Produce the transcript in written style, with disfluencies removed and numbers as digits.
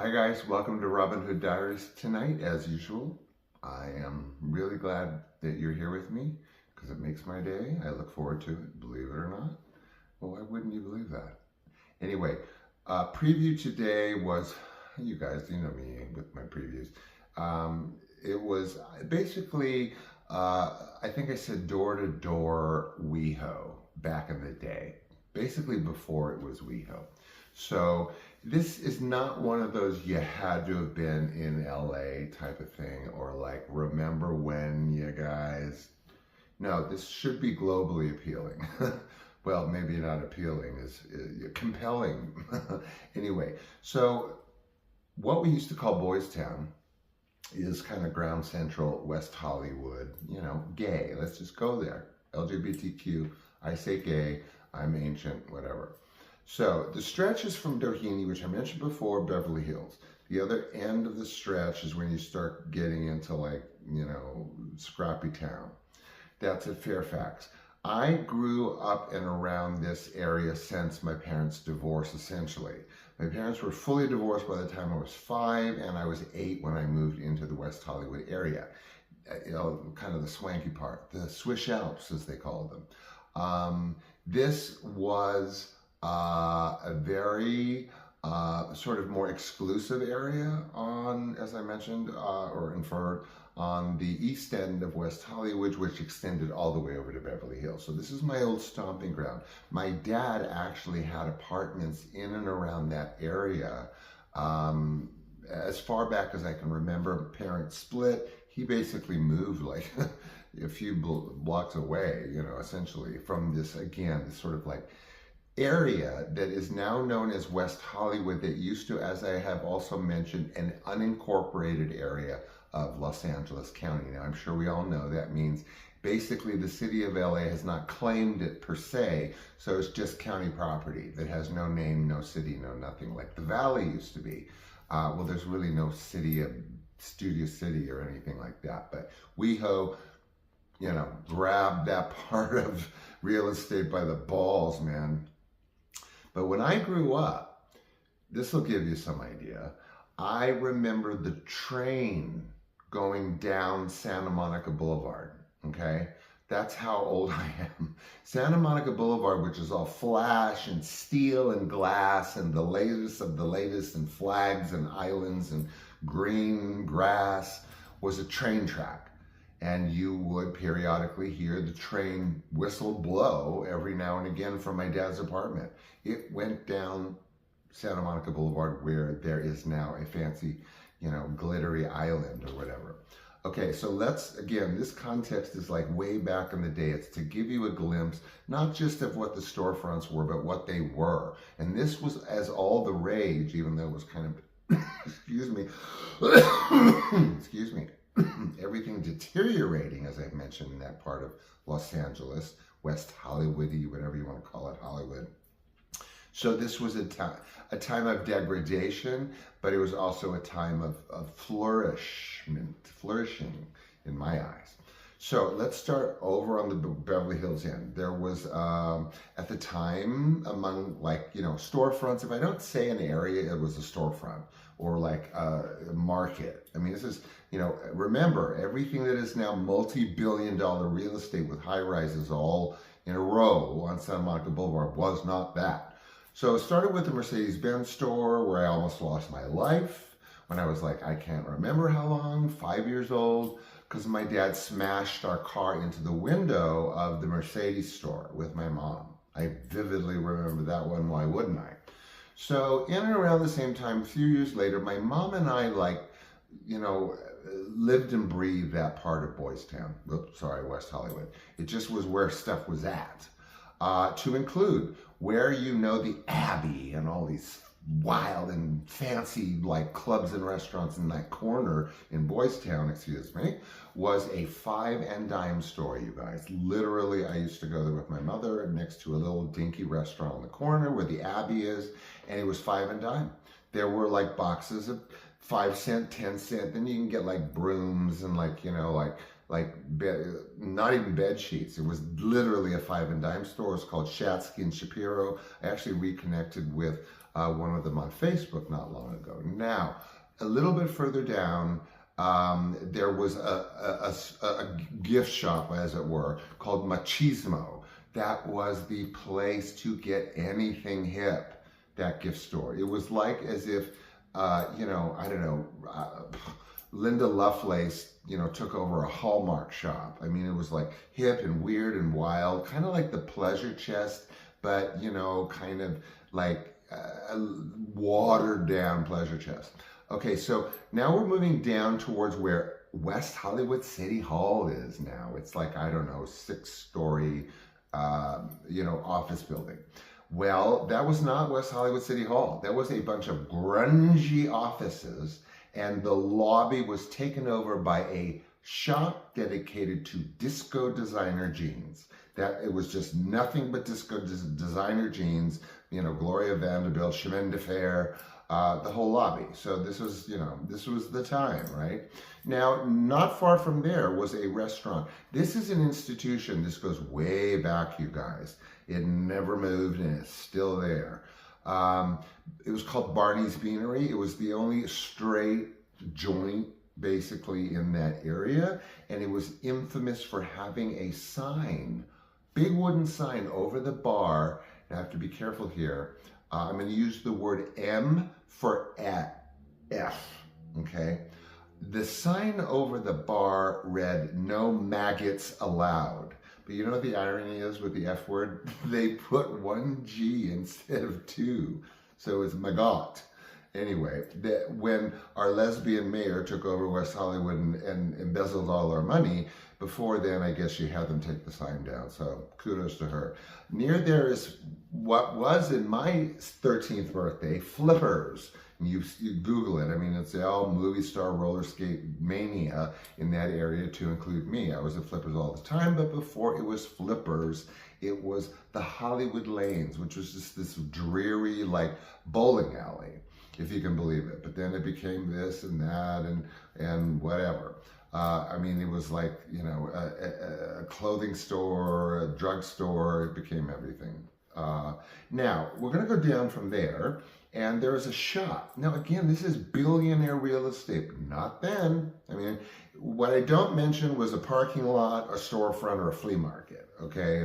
Hi guys, welcome to Robin Hood Diaries. Tonight, as usual, I am really glad that you're here with me because it makes my day. I look forward to it, believe it or not. Well, why wouldn't you believe that? Anyway, preview today was, you guys, you know me with my previews. It was basically, I think I said door-to-door WEHO back in the day, basically before it was WEHO. So this is not one of those you had to have been in LA type of thing, or like remember when you guys. No, this should be globally appealing. Well, maybe not appealing, is compelling. Anyway, so what we used to call Boys Town is kind of ground central West Hollywood, you know, gay. Let's just go there. LGBTQ, I say gay, I'm ancient, whatever. So the stretch is from Doheny, which I mentioned before, Beverly Hills. The other end of the stretch is when you start getting into like, you know, Scrappy Town. That's at Fairfax. I grew up and around this area since my parents' divorce, essentially. My parents were fully divorced by the time I was 5, and I was 8 when I moved into the West Hollywood area. You know, kind of the swanky part, the Swiss Alps, as they called them. This was a very sort of more exclusive area on, as I mentioned, or inferred, on the east end of West Hollywood, which extended all the way over to Beverly Hills. So this is my old stomping ground. My dad actually had apartments in and around that area. As far back as I can remember, parents split. He basically moved like a few blocks away, you know, essentially from this, again, this sort of like area that is now known as West Hollywood, that used to, as I have also mentioned, an unincorporated area of Los Angeles County. Now, I'm sure we all know that means basically the city of LA has not claimed it per se, so it's just county property that has no name, no city, no nothing, like the Valley used to be. Well, there's really no city, Studio City or anything like that, but WeHo, you know, grabbed that part of real estate by the balls, man. But when I grew up, this will give you some idea, I remember the train going down Santa Monica Boulevard, okay? That's how old I am. Santa Monica Boulevard, which is all flash and steel and glass and the latest of the latest and flags and islands and green grass, was a train track. And you would periodically hear the train whistle blow every now and again from my dad's apartment. It went down Santa Monica Boulevard, where there is now a fancy, you know, glittery island or whatever. Okay, so let's, again, this context is like way back in the day. It's to give you a glimpse, not just of what the storefronts were, but what they were. And this was as all the rage, even though it was kind of, excuse me, excuse me, everything deteriorating, as I've mentioned, in that part of Los Angeles, West Hollywood-y, whatever you want to call it, Hollywood. So this was a time of degradation, but it was also a time of flourishing in my eyes. So let's start over on the Beverly Hills end. There was, at the time, among like, you know, storefronts, if I don't say an area, it was a storefront, or like a market. I mean, this is, you know, remember, everything that is now multi-billion-dollar real estate with high-rises all in a row on Santa Monica Boulevard was not that. So it started with the Mercedes-Benz store, where I almost lost my life when I was like, I can't remember how long, 5 years old, because my dad smashed our car into the window of the Mercedes store with my mom. I vividly remember that one, why wouldn't I? So in and around the same time, a few years later, my mom and I, like, you know, lived and breathed that part of Boys Town. Oops, sorry, West Hollywood. It just was where stuff was at. To include where, you know, the Abbey and all these wild and fancy like clubs and restaurants in that corner in Boys Town, excuse me, was a 5 and dime store, you guys. Literally, I used to go there with my mother next to a little dinky restaurant on the corner where the Abbey is, and it was 5 and dime. There were like boxes of 5 cent, 10 cent, then you can get like brooms and like, you know, like not even bed sheets. It was literally a 5 and dime store. It's called Shatsky and Shapiro. I actually reconnected with one of them on Facebook not long ago. Now, a little bit further down, there was a gift shop, as it were, called Machismo. That was the place to get anything hip, that gift store. It was like as if, you know, I don't know, Linda Lovelace, you know, took over a Hallmark shop. I mean, it was like hip and weird and wild, kind of like the Pleasure Chest, but, you know, kind of like a watered down Pleasure Chest. Okay, so now we're moving down towards where West Hollywood City Hall is now. It's like, I don't know, 6-story, you know, office building. Well, that was not West Hollywood City Hall. That was a bunch of grungy offices, and the lobby was taken over by a shop dedicated to disco designer jeans. That it was just nothing but disco designer jeans, you know, Gloria Vanderbilt, Chemin de Fer, the whole lobby. So this was, you know, this was the time, right? Now, not far from there was a restaurant. This is an institution. This goes way back, you guys. It never moved and it's still there. It was called Barney's Beanery. It was the only straight joint basically in that area. And it was infamous for having a sign, big wooden sign over the bar. Now, I have to be careful here. I'm going to use the word M for F, okay? The sign over the bar read, "No maggots allowed." But you know what the irony is with the F word? They put one G instead of two. So it's maggot. Anyway, when our lesbian mayor took over West Hollywood and embezzled all our money, before then, I guess she had them take the sign down. So kudos to her. Near there is what was in my 13th birthday, Flippers. And you Google it. I mean, it's all movie star roller skate mania in that area, to include me. I was at Flippers all the time, but before it was Flippers, it was the Hollywood Lanes, which was just this dreary, like, bowling alley, if you can believe it. But then it became this and that and whatever. I mean, it was like, you know, a clothing store, a drugstore. It became everything. Now, we're going to go down from there, and there is a shop. Now, again, this is billionaire real estate. Not then. I mean, what I don't mention was a parking lot, a storefront, or a flea market, okay?